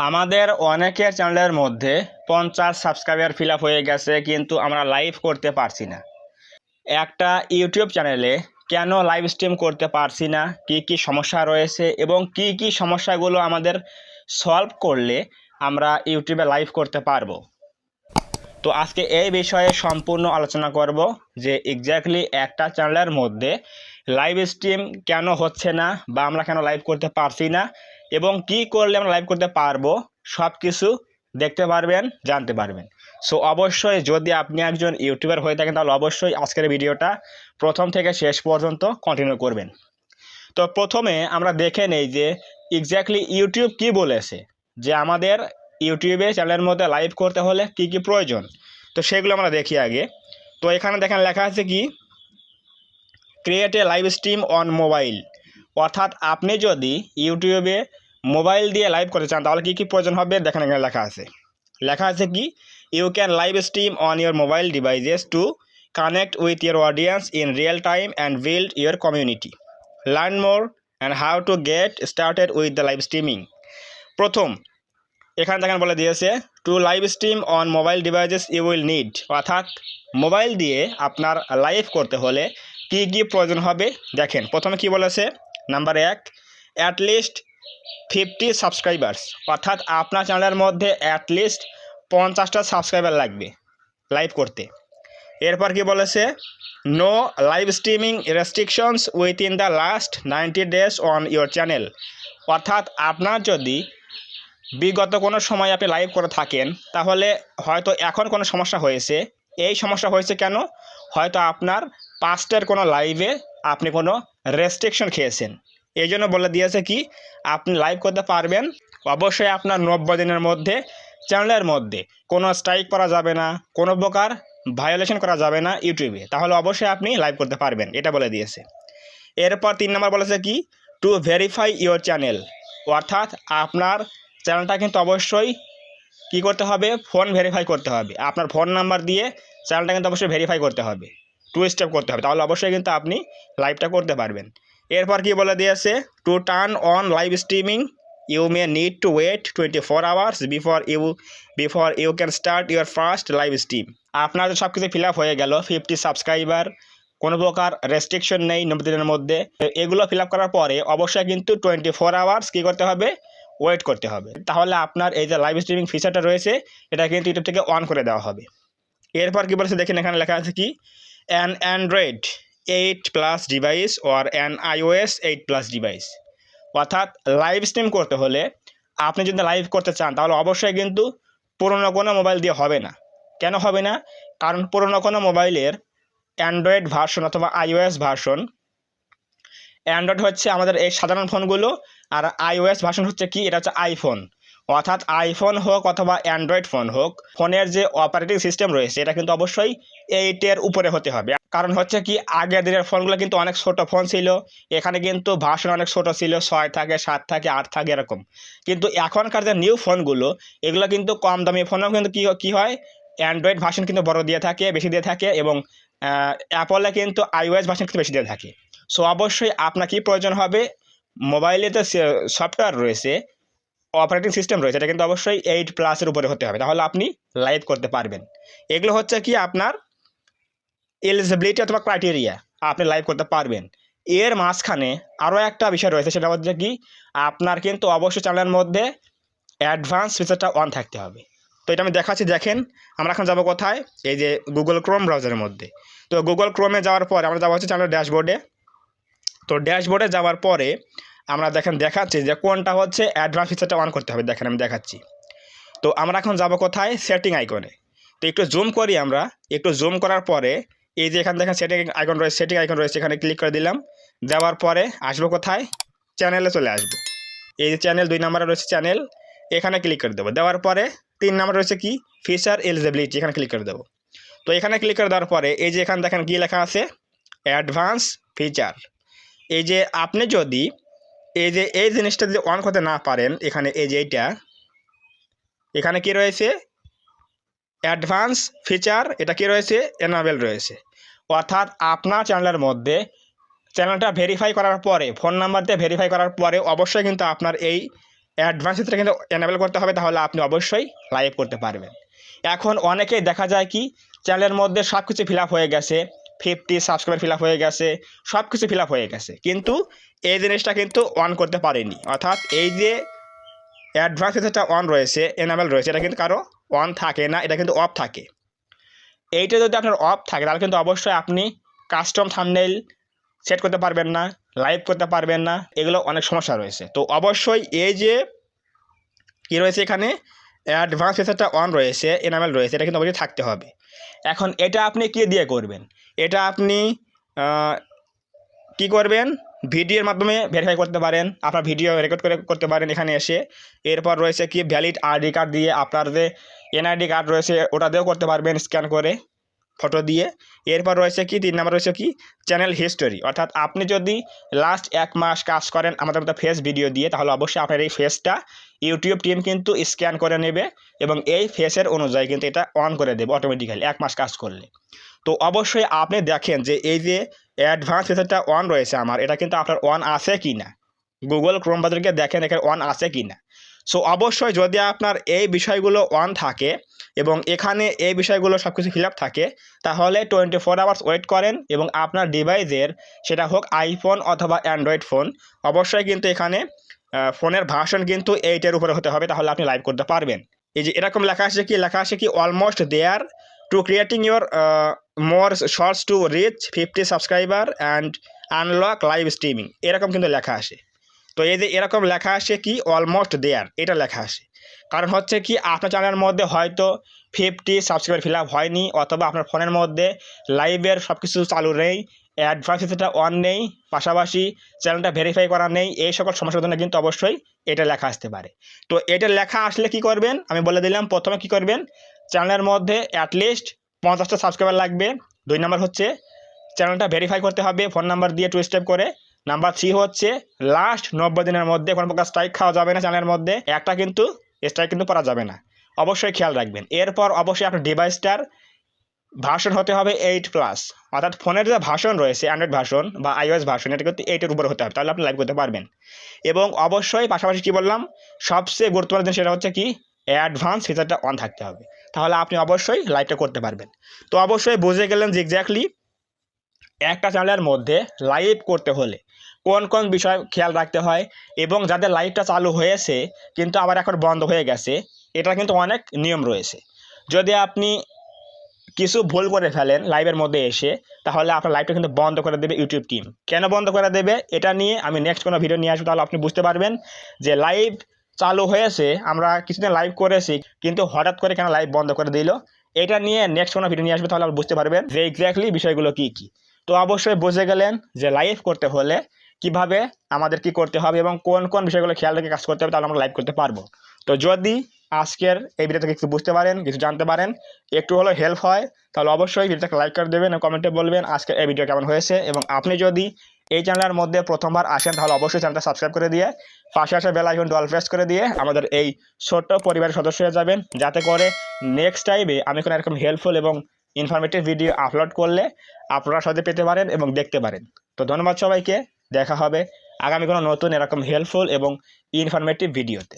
আমাদের অনেকের চ্যানেলের মধ্যে 50 সাবস্ক্রাইবার ফিল আপ হয়ে গেছে, কিন্তু আমরা লাইভ করতে পারছি না। একটা ইউটিউব চ্যানেলে কেন লাইভ স্ট্রিম করতে পারছি না, কি কি সমস্যা রয়েছে এবং কি কি সমস্যাগুলো আমাদের সলভ করলে আমরা ইউটিউবে লাইভ করতে পারবো। তো আজকে এই বিষয়ে সম্পূর্ণ আলোচনা করব যে এক্স্যাক্টলি একটা চ্যানেলের মধ্যে লাইভ স্ট্রিম কেন হচ্ছে না বা আমরা কেন লাইভ করতে পারছি না এবং কি করলে আমরা লাইভ করতে পারবো, সব কিছু দেখতে পারবেন, জানতে পারবেন। সো অবশ্যই যদি আপনি একজন ইউটিউবার হয়ে থাকেন তাহলে অবশ্যই আজকের ভিডিওটা প্রথম থেকে শেষ পর্যন্ত কন্টিনিউ করবেন। তো প্রথমে আমরা দেখে নেই যে এক্স্যাক্টলি ইউটিউব কি বলেছে, যে আমাদের ইউটিউবে চ্যানেলের মধ্যে লাইভ করতে হলে কি কি প্রয়োজন। তো সেগুলো আমরা দেখি আগে। তো এখানে দেখেন লেখা আছে কি, create a live stream on mobile. অর্থাৎ আপনি যদি ইউটিউবে মোবাইল দিয়ে লাইভ করতে চান তাহলে কী কী প্রয়োজন হবে, দেখেন এখানে লেখা আছে কি, you can live stream on your mobile devices to connect with your audience in real time and build your community. Learn more and how to get started with the live streaming. প্রথম এখানে দেখেন বলে দিয়েছে, to live stream on mobile devices you will need. অর্থাৎ mobile দিয়ে আপনার live করতে হলে কী কী প্রয়োজন হবে দেখেন। প্রথমে কি বলেছে, নাম্বার 1, অ্যাটলিস্ট 50 সাবস্ক্রাইবার্স। অর্থাৎ আপনার চ্যানেলের মধ্যে অ্যাটলিস্ট 50টা সাবস্ক্রাইবার লাগবে লাইভ করতে। এরপর কি বলেছে, no live streaming restrictions within the last 90 days on your channel. অর্থাৎ আপনার যদি বিগত কোনো সময় আপনি লাইভ করে থাকেন তাহলে হয়তো এখন কোনো সমস্যা হয়েছে। এই সমস্যা হয়েছে কেন, হয়তো আপনার পাস্টের কোনো লাইভে আপনি কোনো রেস্ট্রিকশন খেয়েছেন, এই জন্য বলে দিয়েছে কি আপনি লাইভ করতে পারবেন। অবশ্যই আপনার 90 দিনের মধ্যে চ্যানেলের মধ্যে কোনো স্ট্রাইক করা যাবে না, কোনো প্রকার ভায়োলেশন করা যাবে না ইউটিউবে, তাহলে অবশ্যই আপনি লাইভ করতে পারবেন, এটা বলে দিয়েছে। এরপর 3 নম্বর বলেছে কি, টু ভেরিফাই ইউর চ্যানেল। অর্থাৎ আপনার চ্যানেলটা কিন্তু অবশ্যই কী করতে হবে, ফোন ভেরিফাই করতে হবে। আপনার ফোন নাম্বার দিয়ে চ্যানেলটা কিন্তু অবশ্যই ভেরিফাই করতে হবে, 2 স্টেপ করতে হবে, তাহলে অবশ্যই কিন্তু আপনি লাইভটা করতে পারবেন। এরপর কি বলে দিয়েছে, to turn on live streaming you may need to wait 24 hours before you can start your first live stream. আপনার সব কিছু ফিল আপ হয়ে গেল, 50 সাবস্ক্রাইবার, কোনো প্রকার রেস্ট্রিকশন নেই 90 দিনের মধ্যে, এগুলো ফিল আপ করার পরে অবশ্যই কিন্তু 24 আওয়ার্স কী করতে হবে, ওয়েট করতে হবে। তাহলে আপনার এই যে লাইভ স্ট্রিমিং ফিচারটা রয়েছে এটা কিন্তু ইউটিউব থেকে অন করে দেওয়া হবে। এরপর কি বলেছে দেখেন, এখানে লেখা আছে কি, an Android 8+ device or an iOS 8+ device. অর্থাৎ লাইভ স্ট্রিম করতে হলে আপনি যদি লাইভ করতে চান তাহলে অবশ্যই কিন্তু পুরনো কোনো মোবাইল দিয়ে হবে না। কেন হবে না, কারণ পুরনো কোনো মোবাইলের অ্যান্ড্রয়েড ভার্সন অথবা iOS ভার্সন, অ্যান্ড্রয়েড হচ্ছে আমাদের এই সাধারণ ফোনগুলো, আর iOS ভার্সন হচ্ছে কি, এটা হচ্ছে আইফোন। অর্থাৎ আইফোন হোক অথবা অ্যান্ড্রয়েড ফোন হোক, ফোনের যে অপারেটিং সিস্টেম রয়েছে এটা কিন্তু অবশ্যই 8-এর উপরে হতে হবে। কারণ হচ্ছে কি, আগের দিনের ফোনগুলো কিন্তু অনেক ছোট ফোন ছিল, এখানে কিন্তু ভার্সন অনেক ছোট ছিল, 6 থাকে, 7 থাকে, 8 থাকে এরকম। কিন্তু এখনকার যে নিউ ফোনগুলো এগুলো কিন্তু কম দামি ফোনও কিন্তু কী হয়, অ্যান্ড্রয়েড ভার্সন কিন্তু বড় দিয়ে থাকে, বেশি দিয়ে থাকে, এবং অ্যাপলে কিন্তু iOS ভার্সন কিন্তু বেশি দিয়ে থাকে। সো অবশ্যই আপনার কী প্রয়োজন হবে, মোবাইলে তো সফটওয়্যার রয়েছে, অপারেটিং সিস্টেম রয়েছে, এটা কিন্তু অবশ্যই 8+-এর উপরে হতে হবে, তাহলে আপনি লাইভ করতে পারবেন। এগুলো হচ্ছে কি আপনার এলিজিবিলিটি অথবা ক্রাইটেরিয়া, আপনি লাইভ করতে পারবেন। এর মাঝখানে আরও একটা বিষয় রয়েছে, সেটা হচ্ছে কি আপনার কিন্তু অবশ্যই চ্যানেলের মধ্যে অ্যাডভান্স ফিচারটা অন থাকতে হবে। তো এটা আমি দেখাচ্ছি, দেখেন আমরা এখন যাবো কোথায়, এই যে গুগল ক্রোম ব্রাউজারের মধ্যে। তো গুগল ক্রোমে যাওয়ার পরে আমরা যাবো হচ্ছে চ্যানেলের ড্যাশবোর্ডে। তো ড্যাশবোর্ডে যাওয়ার পরে আমরা দেখাচ্ছি যে কোনটা হচ্ছে অ্যাডভান্স ফিচারটা অন করতে হবে, দেখেন আমি দেখাচ্ছি। তো আমরা এখন যাব কোথায়, সেটিং আইকনে। তো একটু জুম করি আমরা, একটু জুম করার পরে এই যে এখানে দেখেন সেটিং আইকন রয়েছে, এখানে ক্লিক করে দিলাম। দেওয়ার পরে আসবো কোথায়, চ্যানেলে চলে আসবো। এই যে চ্যানেল 2 নম্বরে রয়েছে চ্যানেল, এখানে ক্লিক করে দেবো। দেওয়ার পরে 3 নম্বর রয়েছে কি, ফিচার এলিজিবিলিটি, এখানে ক্লিক করে দেবো। তো এখানে ক্লিক করে দেওয়ার পরে এই যে এখানে দেখেন কি লেখা আছে, অ্যাডভান্স ফিচার। এই যে আপনি যদি এই জিনিসটা যদি অন করতে না পারেন, এখানে এই যে এইটা এখানে কি রয়েছে, অ্যাডভান্স ফিচার, এটা কি রয়েছে, এনাবেল রয়েছে। অর্থাৎ আপনার চ্যানেলের মধ্যে চ্যানেলটা ভেরিফাই করার পরে, ফোন নাম্বার দিয়ে ভেরিফাই করার পরে অবশ্যই কিন্তু আপনার এই অ্যাডভান্স ফিচারটা কিন্তু এনেবল করতে হবে, তাহলে আপনি অবশ্যই লাইভ করতে পারবেন। এখন অনেকেই দেখা যায় কি চ্যানেলের মধ্যে সব কিছু ফিল আপ হয়ে গেছে, 50 সাবস্ক্রাইবার ফিল আপ হয়ে গেছে, সব কিছু ফিল আপ হয়ে গেছে, কিন্তু এই জিনিসটা কিন্তু অন করতে পারেনি। অর্থাৎ এই যে অ্যাডভান্স ফিচারটা অন রয়েছে, এনেবল রয়েছে, এটা কিন্তু কারো অন থাকে না, এটা কিন্তু অফ থাকে। এইটা যদি আপনার অফ থাকে তাহলে কিন্তু অবশ্যই আপনি কাস্টম থাম্বনেইল সেট করতে পারবেন না, লাইভ করতে পারবেন না, এগুলো অনেক সমস্যা রয়েছে। তো অবশ্যই এই যে কী রয়েছে এখানে অ্যাডভান্স ফিচারটা অন রয়েছে, এনামেল রয়েছে, এটা কিন্তু অবশ্যই থাকতে হবে। এখন এটা আপনি কী দিয়ে করবেন? এটা আপনি কি করবেন, ভিডিওর মাধ্যমে ভেরিফাই করতে পারেন, আপনার ভিডিও রেকর্ড করে করতে পারেন এখানে এসে। এরপর রয়েছে কি ভ্যালিড আইডি কার্ড দিয়ে, আপনার যে এনআইডি কার্ড রয়েছে ওটা দিয়েও করতে পারবেন স্ক্যান করে ফটো দিয়ে। এরপর রয়েছে কি 3 নম্বর রয়েছে কি চ্যানেল হিস্টোরি, অর্থাৎ আপনি যদি লাস্ট 1 মাস কাজ করেন আমাদের মতো ফেস ভিডিও দিয়ে, তাহলে অবশ্যই আপনার এই ফেসটা ইউটিউব টিম কিন্তু স্ক্যান করে নেবে এবং এই ফেসের অনুযায়ী কিন্তু এটা অন করে দেবে অটোমেটিক্যালি 1 মাস কাজ করলে। তো অবশ্যই আপনি দেখেন যে এই যে অ্যাডভান্স ফিচারটা অন রয়েছে আমার, এটা কিন্তু আপনার অন আছে কি না, গুগল ক্রোম ব্রাউজারকে দেখেন এখানে অন আছে কি না। সো অবশ্যই যদি আপনার এই বিষয়গুলো অন থাকে এবং এখানে এই বিষয়গুলো সব কিছু ফিল আপ থাকে, তাহলে 24 আওয়ার্স ওয়েট করেন এবং আপনার ডিভাইসের, সেটা হোক আইফোন অথবা অ্যান্ড্রয়েড ফোন, অবশ্যই কিন্তু এখানে ফোনের ভার্সন কিন্তু 8-এর উপরে হতে হবে, তাহলে আপনি লাইভ করতে পারবেন। এই যে এরকম লেখা আসে কি almost there to creating your more shorts to reach 50 subscriber and unlock live streaming, এরকম কিন্তু লেখা আসে। তো এই যে এরকম লেখা আসে কি অলমোস্ট দেয়ার, এটা লেখা আসে কারণ হচ্ছে কি আপনার চ্যানেলের মধ্যে হয়তো 50 সাবস্ক্রাইবার ফিল আপ হয়নি, অথবা আপনার ফোনের মধ্যে লাইভের সব কিছু চালু নেই, অ্যাডভান্স ফিচারটা অন নেই, পাশাপাশি চ্যানেলটা ভেরিফাই করা নেই, এই সকল সমস্যার জন্য কিন্তু অবশ্যই এটা লেখা আসতে পারে। তো এটা লেখা আসলে কি করবেন আমি বলে দিলাম। প্রথমে কি করবেন, চ্যানেলের মধ্যে অ্যাটলিস্ট 50টা সাবস্ক্রাইবার লাগবে। 2 নম্বর হচ্ছে চ্যানেলটা ভেরিফাই করতে হবে ফোন নাম্বার দিয়ে 2 স্টেপ করে। নাম্বার 3 হচ্ছে লাস্ট 90 দিনের মধ্যে কোনো প্রকার স্ট্রাইক খাওয়া যাবে না, চ্যানেলের মধ্যে একটা কিন্তু স্ট্রাইক কিন্তু করা যাবে না, অবশ্যই খেয়াল রাখবেন। এরপর অবশ্যই আপনার ডিভাইসটার ভার্সন হতে হবে 8+, অর্থাৎ ফোনের যে ভার্সন রয়েছে অ্যান্ড্রয়েড ভার্সন বা iOS ভার্সন, এটা কিন্তু 8-এর উপরে হতে হবে, তাহলে আপনি লাইভ করতে পারবেন। এবং অবশ্যই পাশাপাশি কি বললাম, সবচেয়ে গুরুত্বপূর্ণ জিনিস সেটা হচ্ছে কি অ্যাডভান্স ফিচারটা অন থাকতে হবে, তাহলে আপনি অবশ্যই লাইভটা করতে পারবেন। তো অবশ্যই বুঝে গেলেন যে এক্স্যাক্টলি একটা চ্যানেলের মধ্যে লাইভ করতে হলে কোন কোন বিষয় খেয়াল রাখতে হয়, এবং যাদের লাইভটা চালু হয়েছে কিন্তু আবার এখন বন্ধ হয়ে গেছে, এটা কিন্তু অনেক নিয়ম রয়েছে। যদি আপনি কিছু ভুল করে ফেলেন লাইভের মধ্যে এসে, তাহলে আপনার লাইভটা কিন্তু বন্ধ করে দেবে ইউটিউব টিম। কেন বন্ধ করে দেবে এটা নিয়ে আমি নেক্সট কোনো ভিডিও নিয়ে আসবো, তাহলে আপনি বুঝতে পারবেন যে লাইভ চালু হয়েছে, আমরা কিছুদিন লাইভ করেছি কিন্তু হঠাৎ করে কেন লাইভ বন্ধ করে দিল। এটা নিয়ে নেক্সট কোনো ভিডিও নিয়ে আসবে, তাহলে আপনি বুঝতে পারবেন যে এক্স্যাক্টলি বিষয়গুলো কী কী। তো অবশ্যই বুঝে গেলেন যে লাইভ করতে হলে কিভাবে আমাদের কি করতে হবে এবং কোন কোন বিষয়গুলো খেয়াল রেখে কাজ করতে হবে, তাহলে আমরা লাইভ করতে পারবো। তো যদি আজকের এই ভিডিও থেকে কিছু বুঝতে পারেন, কিছু জানতে পারেন, একটু হলেও হেল্প হয়, তাহলে অবশ্যই ভিডিওটাকে লাইক করে দেবেন এবং কমেন্টে বলবেন আজকের এই ভিডিও কেমন হয়েছে। এবং আপনি যদি এই চ্যানেলের মধ্যে প্রথমবার আসেন তাহলে অবশ্যই চ্যানেলটা সাবস্ক্রাইব করে দিয়ে পাশে আসা বেল আইকনটি অল প্রেস করে দিয়ে আমাদের এই ছোট্ট পরিবারের সদস্য হয়ে যাবেন, যাতে করে নেক্সট টাইমে আমি কোনো এরকম হেল্পফুল এবং ইনফরমেটিভ ভিডিও আপলোড করলে আপনারা সহজে পেতে পারেন এবং দেখতে পারেন। তো ধন্যবাদ সবাইকে, দেখা হবে আগামী কোনো নতুন এরকম হেল্পফুল এবং ইনফরমেটিভ ভিডিওতে।